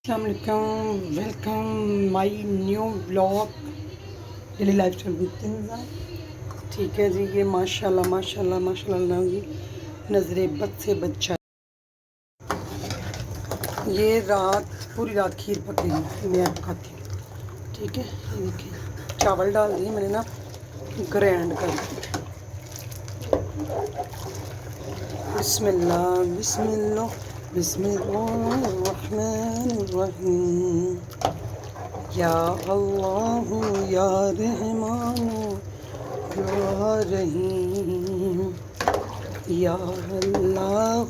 अस्सलामुअलैकुम, welcome my new blog daily life style with इंसान। ठीक है जी, ये माशाल्लाह माशाल्लाह माशाल्लाह जी नज़रे बद से बच्चा। ये पूरी रात खीर पकी है, मैं पकाती हूँ। ठीक है, ये देखिए चावल डाल दिए मैंने ना, ग्राइंड कर दिया। बिस्मिल्लाह बिस्मिल्लाह बिस्मिल्लाहिर्रहमानिर्रहीम। या अल्लाह या रहमान या रहीम। या अल्लाह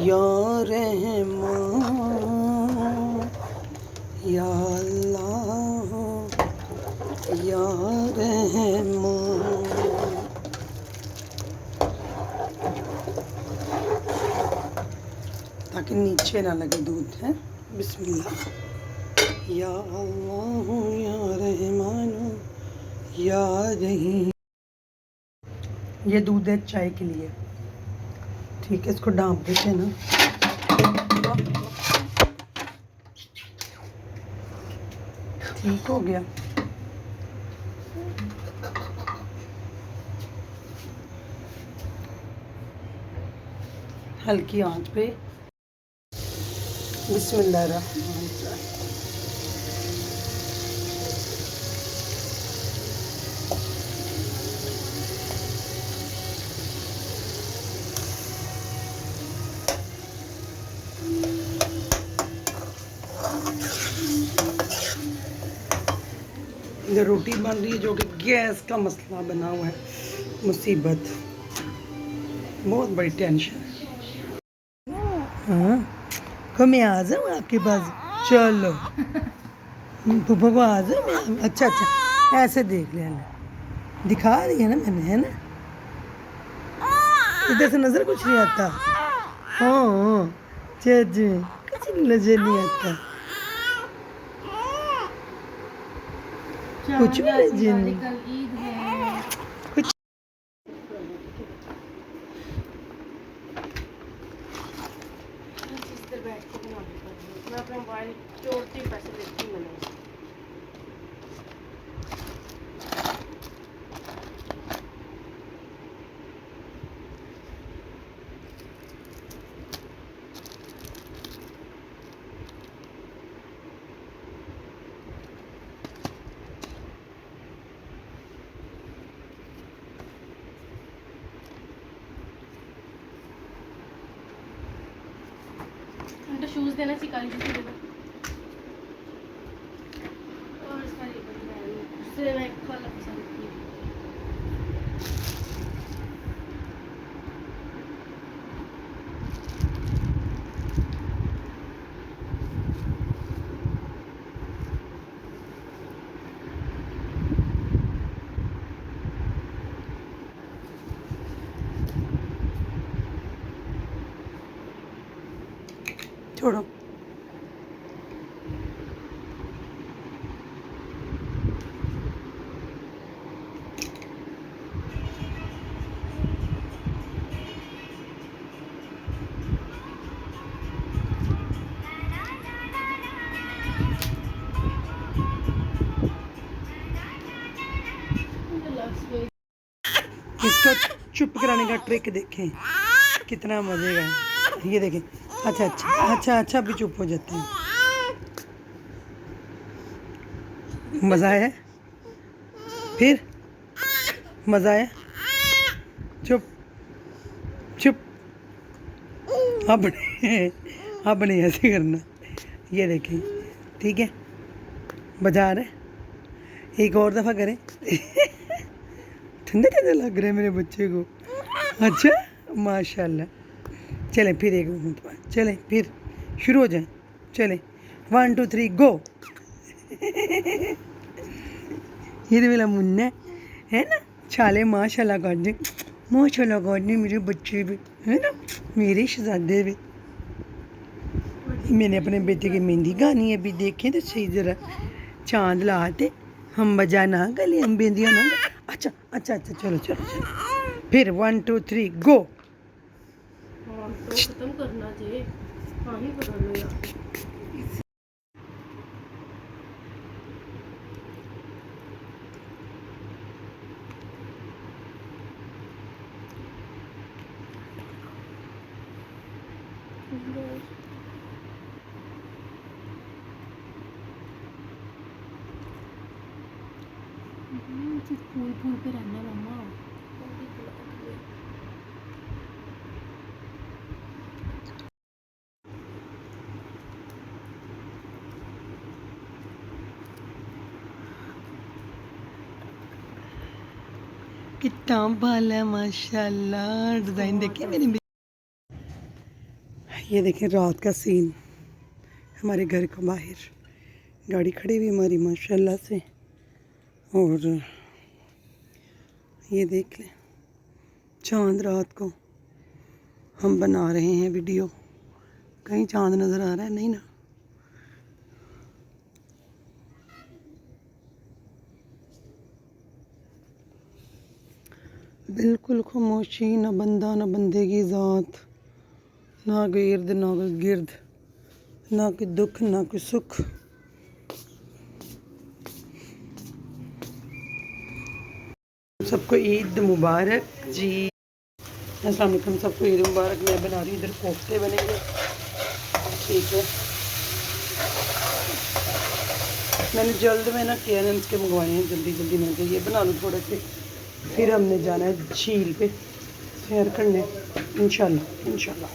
या रहमान या अल्लाह या रहमान। ताकि नीचे ना लगे दूध है। बिस्मिल्लाह। या अल्लाह या रहमान या रहीम। ये दूध है चाय के लिए। ठीक है, इसको ढाँप देते हैं ना। ठीक हो गया। हल्की आंच पे। बिस्मिल्लाहिर्रहमानिर्रहीम। इधर रोटी बन रही है, जो कि गैस का मसला बना हुआ है। मुसीबत, बहुत बड़ी टेंशन है। हाँ, तो मैं आ जाऊँ आपके पास? चलो पापा को आ जाऊँ मैं। अच्छा अच्छा, ऐसे देख लेना, दिखा रही है ना मैंने, है ना। इधर से नजर कुछ नहीं आता। हाँ चाची, कुछ नजर नहीं आता, कुछ भी नजर नहीं। कुछ मैं अपना मोबाइल तोड़ती पैसे देती हूँ मैंने। शूज देना सी काली जूती देना और इसका ये उससे मैं कलर पसंद की। छोड़ो। इसको चुप कराने का ट्रिक देखें, कितना मजे का। ये देखें। अच्छा अच्छा अच्छा अच्छा, अभी चुप हो जाते हैं। मज़ा आया? फिर मज़ा आया? चुप चुप। अब नहीं ऐसे करना। ये देखें, ठीक है, बजा रहे। एक और दफ़ा करें। ठंडे ठंडे लग रहे हैं मेरे बच्चे को। अच्छा माशाल्लाह। चलें फिर एक मिनट बाद, चलें फिर शुरू हो जाए। चलें 1 2 3 गो। ये तो मेरा मुन्ना है ना, छाले माशाल्लाह काटने, माशाल्लाह काटने मेरे बच्चे भी, है ना, मेरे शहजादे भी। मैंने अपने बेटे की मेहंदी गानी है, अभी देखें तो सही ज़रा। चांद लाते हम बजा ना गले, हम बेंदियाँ ना। अच्छा अच्छा अच्छा, चलो चलो चलो फिर 1 2 3 गो। खत्म करना चाहिए। कुछ फूल फूल पे रहना मम्मा। कितना बाल है माशाल्लाह। डिजाइन देखिए मेरी। ये देखिए रात का सीन हमारे घर के बाहर गाड़ी खड़ी हुई हमारी माशाल्लाह से। और ये देख लें चांद रात को हम बना रहे हैं वीडियो। कहीं चांद नज़र आ रहा है? नहीं ना। बिल्कुल खामोशी, ना बंदा ना बंदे की ज़ात, ना कोई इर्द ना कोई गिर्द, ना कोई दुख ना कोई सुख। सबको ईद मुबारक जी। अस्सलाम वालेकुम, सबको ईद मुबारक। मैं बना रही हूँ इधर कोफ्ते बनेंगे, ठीक है। मैंने जल्द में ना क्लियरेंस के मंगवाए हैं, जल्दी जल्दी मैं तो ये बना लूँ थोड़े से। फिर हमने जाना है झील पे सैर करने इंशाल्लाह इंशाल्लाह।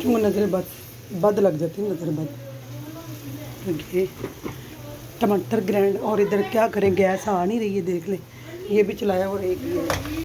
क्यों नज़र बद लग जाती है, नज़र बद। ये टमाटर ग्रैंड। और इधर क्या करें, गैस आ नहीं रही है, देख ले। ये भी चलाया और एक ये